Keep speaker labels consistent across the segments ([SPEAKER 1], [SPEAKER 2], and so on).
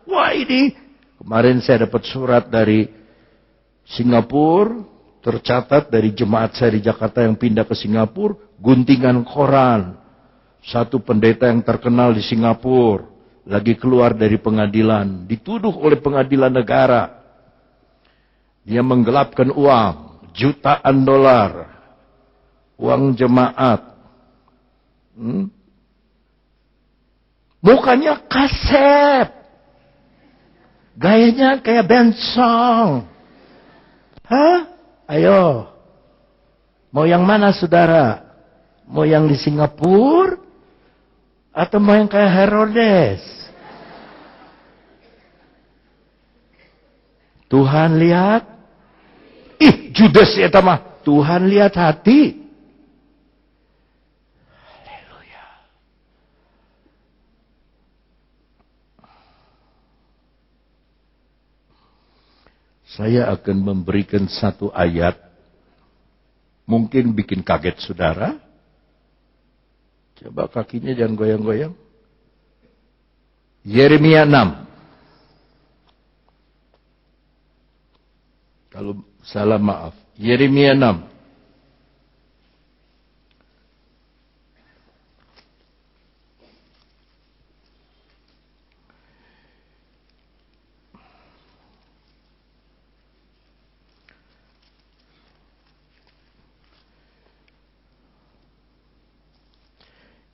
[SPEAKER 1] Wah ini, kemarin saya dapat surat dari Singapura, tercatat dari jemaat saya di Jakarta yang pindah ke Singapura, guntingan koran. Satu pendeta yang terkenal di Singapura, lagi keluar dari pengadilan, dituduh oleh pengadilan negara. Dia menggelapkan uang, jutaan dolar, uang jemaat. Mukanya kasep. Gayanya kayak band song. Hah? Ayo. Mau yang mana saudara? Mau yang di Singapura? Atau mau yang kayak Herodes? Tuhan lihat. Ih, Judas ya mah. Tuhan lihat hati. Haleluya. Saya akan memberikan satu ayat. Mungkin bikin kaget saudara. Coba kakinya jangan goyang-goyang. Yeremia 6. Kalau salah maaf. Yeremia 6.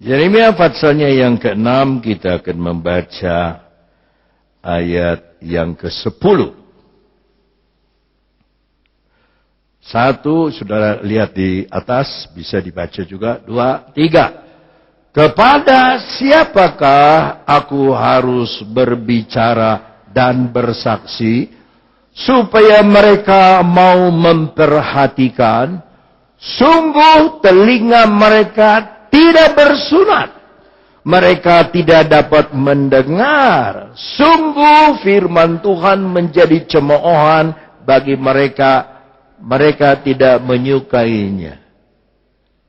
[SPEAKER 1] Yeremia pasalnya yang ke-6 kita akan membaca ayat yang ke-10. Satu, saudara lihat di atas, bisa dibaca juga. 2, 3. Kepada siapakah aku harus berbicara dan bersaksi, supaya mereka mau memperhatikan, sungguh telinga mereka tidak bersunat, mereka tidak dapat mendengar, sungguh firman Tuhan menjadi cemoohan bagi mereka, mereka tidak menyukainya.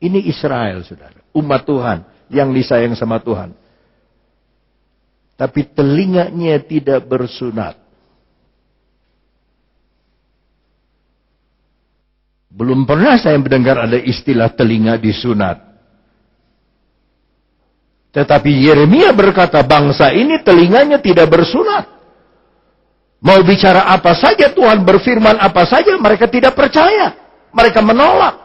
[SPEAKER 1] Ini Israel, saudara. Umat Tuhan yang disayang sama Tuhan. Tapi telinganya tidak bersunat. Belum pernah saya mendengar ada istilah telinga disunat. Tetapi Yeremia berkata, bangsa ini telinganya tidak bersunat. Mau bicara apa saja, Tuhan berfirman apa saja, mereka tidak percaya. Mereka menolak.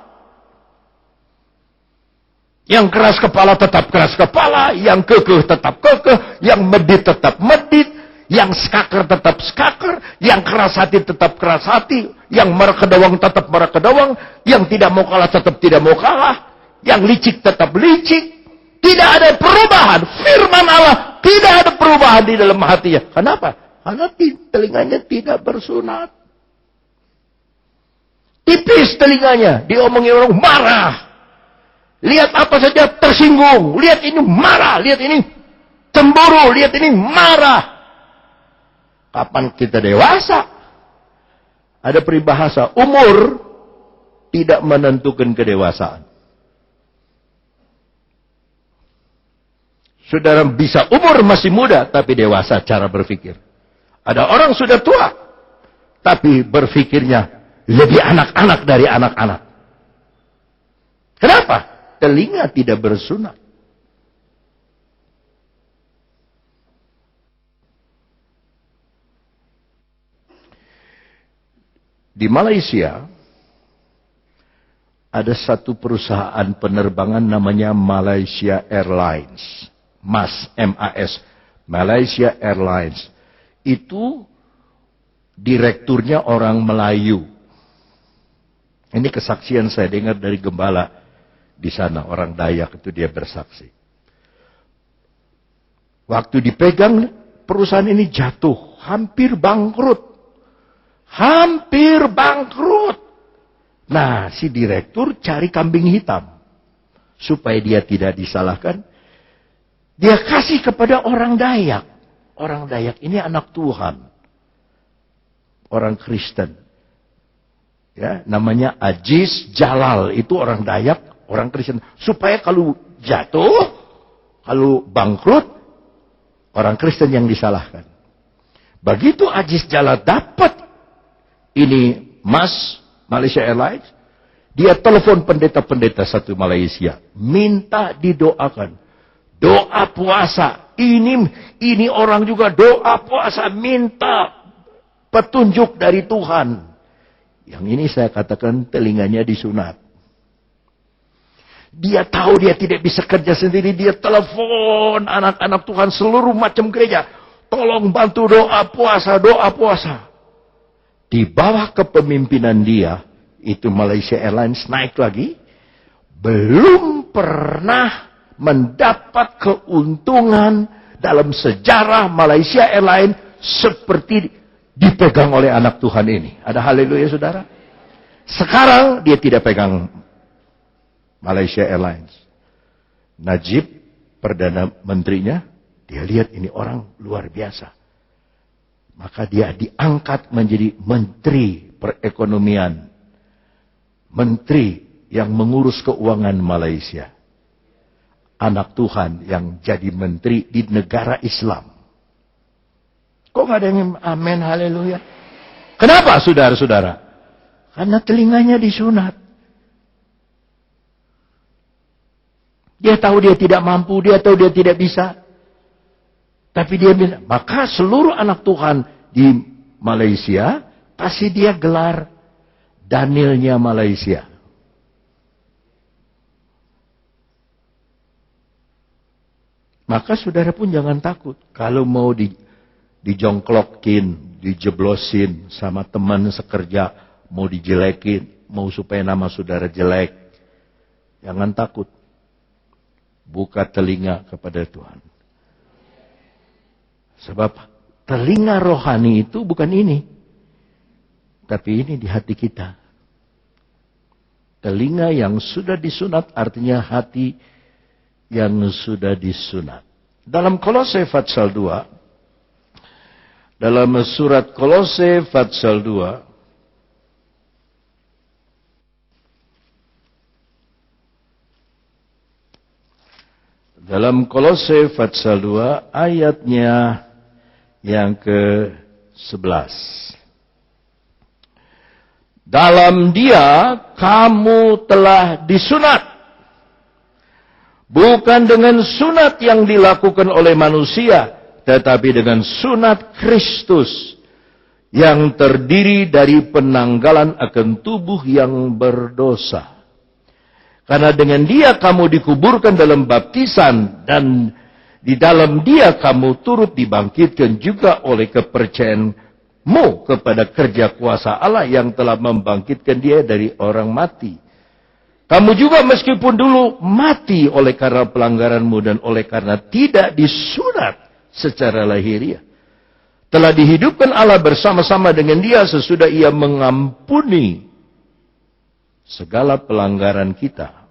[SPEAKER 1] Yang keras kepala tetap keras kepala, yang kekeh tetap kekeh, yang medit tetap medit, yang skaker tetap skaker, yang keras hati tetap keras hati, yang merekedawang tetap merekedawang, yang tidak mau kalah tetap tidak mau kalah, yang licik tetap licik. Tidak ada perubahan. Firman Allah tidak ada perubahan di dalam hatinya. Kenapa? Karena telinganya tidak bersunat. Tipis telinganya. Diomongin orang marah. Lihat apa saja tersinggung. Lihat ini marah. Lihat ini cemburu. Lihat ini marah. Kapan kita dewasa? Ada peribahasa. Umur tidak menentukan kedewasaan. Saudara bisa umur masih muda, tapi dewasa cara berpikir. Ada orang sudah tua, tapi berpikirnya lebih anak-anak dari anak-anak. Kenapa? Telinga tidak bersunat. Di Malaysia, ada satu perusahaan penerbangan namanya Malaysia Airlines. MAS, Malaysia Airlines. Itu direkturnya orang Melayu. Ini kesaksian saya dengar dari gembala di sana, orang Dayak itu dia bersaksi. Waktu dipegang perusahaan ini jatuh, hampir bangkrut. Hampir bangkrut. Nah, si direktur cari kambing hitam supaya dia tidak disalahkan. Dia kasih kepada orang Dayak. Orang Dayak ini anak Tuhan. Orang Kristen. Ya, namanya Aziz Jalal. Itu orang Dayak, orang Kristen. Supaya kalau jatuh, kalau bangkrut, orang Kristen yang disalahkan. Begitu Ajis Jala dapat ini Malaysia Airlines, dia telepon pendeta-pendeta satu Malaysia, minta didoakan. Doa puasa. Ini orang juga doa puasa, minta petunjuk dari Tuhan. Yang ini saya katakan telinganya disunat. Dia tahu dia tidak bisa kerja sendiri, dia telepon anak-anak Tuhan seluruh macam gereja. Tolong bantu doa puasa, doa puasa. Di bawah kepemimpinan dia, itu Malaysia Airlines naik lagi. Belum pernah mendapat keuntungan dalam sejarah Malaysia Airlines seperti dipegang oleh anak Tuhan ini. Ada haleluya saudara? Sekarang dia tidak pegang Malaysia Airlines. Najib, Perdana Menterinya, dia lihat ini orang luar biasa. Maka dia diangkat menjadi Menteri Perekonomian. Menteri yang mengurus keuangan Malaysia. Anak Tuhan yang jadi menteri di negara Islam. Kok nggak ada yang amin, haleluya? Kenapa saudara-saudara? Karena telinganya disunat. Dia tahu dia tidak mampu, dia tahu dia tidak bisa. Tapi dia bilang, maka seluruh anak Tuhan di Malaysia, kasih dia gelar Danielnya Malaysia. Maka saudara pun jangan takut. Kalau mau dijongklokin, dijeblosin sama teman sekerja, mau dijelekin, mau supaya nama saudara jelek. Jangan takut. Buka telinga kepada Tuhan. Sebab telinga rohani itu bukan ini. Tapi ini di hati kita. Telinga yang sudah disunat artinya hati yang sudah disunat. Dalam Kolose pasal 2, dalam surat Kolose pasal 2, dalam Kolose pasal 2 ayatnya yang ke-11. Dalam Dia kamu telah disunat. Bukan dengan sunat yang dilakukan oleh manusia, tetapi dengan sunat Kristus yang terdiri dari penanggalan akan tubuh yang berdosa. Karena dengan Dia kamu dikuburkan dalam baptisan, dan di dalam Dia kamu turut dibangkitkan juga oleh kepercayaanmu kepada kerja kuasa Allah yang telah membangkitkan Dia dari orang mati. Kamu juga meskipun dulu mati oleh karena pelanggaranmu dan oleh karena tidak disunat secara lahiriah, telah dihidupkan Allah bersama-sama dengan Dia sesudah Ia mengampuni segala pelanggaran kita.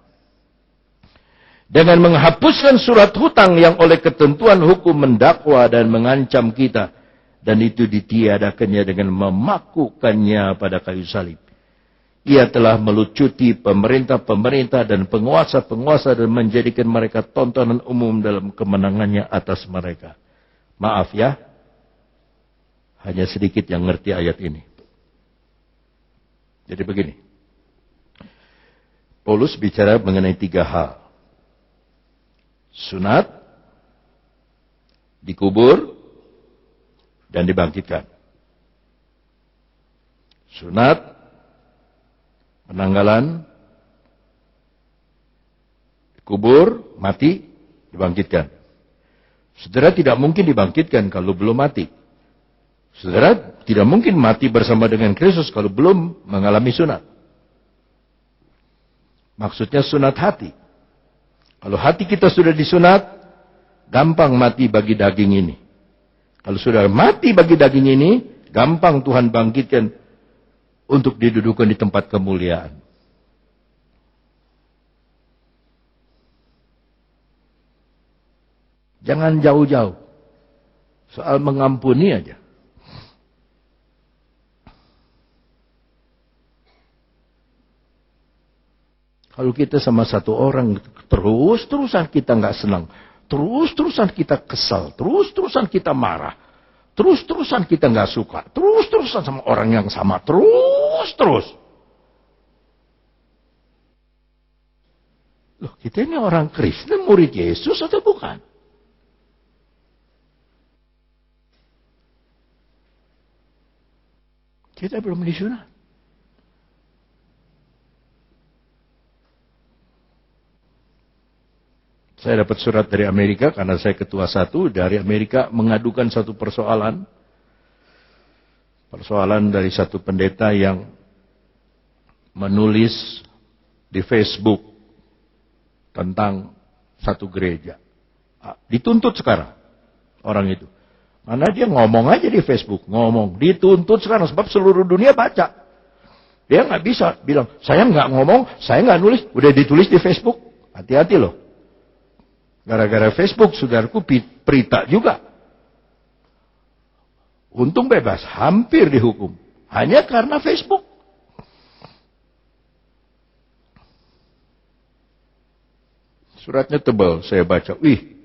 [SPEAKER 1] Dengan menghapuskan surat hutang yang oleh ketentuan hukum mendakwa dan mengancam kita. Dan itu ditiadakannya dengan memakukannya pada kayu salib. Ia telah melucuti pemerintah-pemerintah dan penguasa-penguasa dan menjadikan mereka tontonan umum dalam kemenangannya atas mereka. Maaf ya, hanya sedikit yang ngerti ayat ini. Jadi begini, Paulus bicara mengenai 3 hal. Sunat, dikubur, dan dibangkitkan. Sunat, penanggalan, kubur, mati, dibangkitkan. Saudara tidak mungkin dibangkitkan kalau belum mati. Saudara tidak mungkin mati bersama dengan Kristus kalau belum mengalami sunat. Maksudnya sunat hati. Kalau hati kita sudah disunat, gampang mati bagi daging ini. Kalau sudah mati bagi daging ini, gampang Tuhan bangkitkan untuk didudukan di tempat kemuliaan. Jangan jauh-jauh. Soal mengampuni aja. Kalau kita sama satu orang, terus-terusan kita nggak senang. Terus-terusan kita kesal. Terus-terusan kita marah. Terus-terusan kita nggak suka. Terus-terusan sama orang yang sama. Terus-terus. Loh, kita ini orang Kristen, murid Yesus atau bukan? Kita belum disunat. Saya dapat surat dari Amerika karena saya ketua satu dari Amerika mengadukan satu persoalan. Persoalan dari satu pendeta yang menulis di Facebook tentang satu gereja. Dituntut sekarang orang itu. Karena dia ngomong aja di Facebook. Ngomong. Dituntut sekarang sebab seluruh dunia baca. Dia nggak bisa bilang, saya nggak ngomong, saya nggak nulis. Udah ditulis di Facebook. Hati-hati loh. Gara-gara Facebook, saudaraku berita juga. Untung bebas, hampir dihukum. Hanya karena Facebook. Suratnya tebal, saya baca. Wih.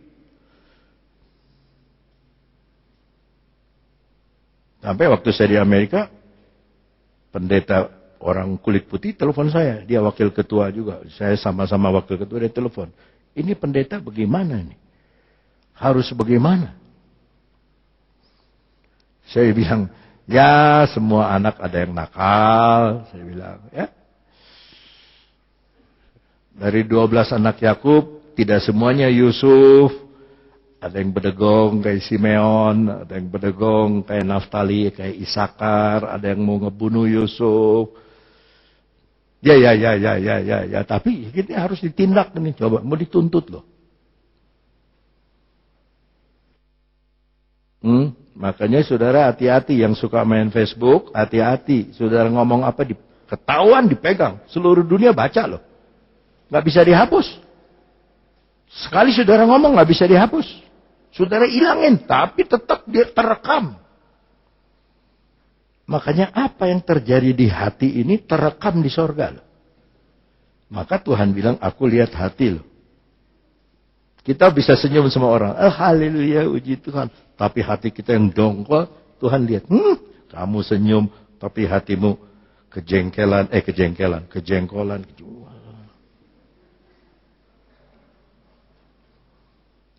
[SPEAKER 1] Sampai waktu saya di Amerika, pendeta orang kulit putih telepon saya. Dia wakil ketua juga. Saya sama-sama wakil ketua, dia telepon. Ini pendeta bagaimana nih? Harus bagaimana? Saya bilang, ya semua anak ada yang nakal. Saya bilang, ya. Dari 12 anak Yakub, tidak semuanya Yusuf. Ada yang bedegong kayak Simeon, ada yang bedegong kayak Naftali, kayak Isakar, ada yang mau ngebunuh Yusuf. Ya. Tapi kita harus ditindak nih. Coba, mau dituntut loh. Makanya saudara hati-hati yang suka main Facebook, hati-hati. Saudara ngomong apa, ketahuan, dipegang. Seluruh dunia baca loh. Nggak bisa dihapus. Sekali saudara ngomong nggak bisa dihapus. Saudara ilangin, tapi tetap dia terekam. Makanya apa yang terjadi di hati ini terekam di sorga loh. Maka Tuhan bilang, aku lihat hati loh. Kita bisa senyum sama orang. Haleluya, uji Tuhan. Tapi hati kita yang dongkol, Tuhan lihat. Kamu senyum, tapi hatimu kejengkolan.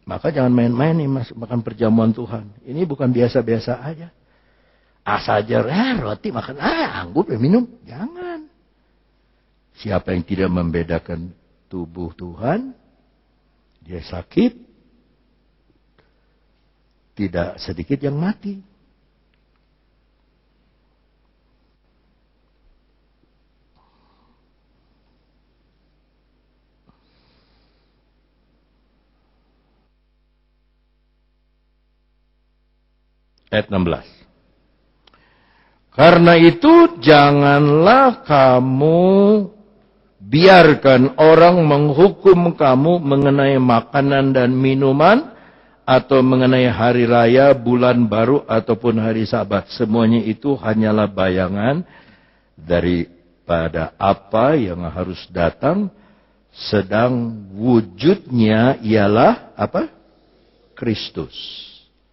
[SPEAKER 1] Maka jangan main-main nih makan perjamuan Tuhan. Ini bukan biasa-biasa aja. Asal aja roti makan, anggur minum. Jangan. Siapa yang tidak membedakan tubuh Tuhan, dia sakit. Tidak sedikit yang mati. Ayat 16. Karena itu janganlah kamu biarkan orang menghukum kamu mengenai makanan dan minuman atau mengenai hari raya, bulan baru ataupun hari Sabat. Semuanya itu hanyalah bayangan daripada apa yang harus datang, sedang wujudnya ialah apa? Kristus.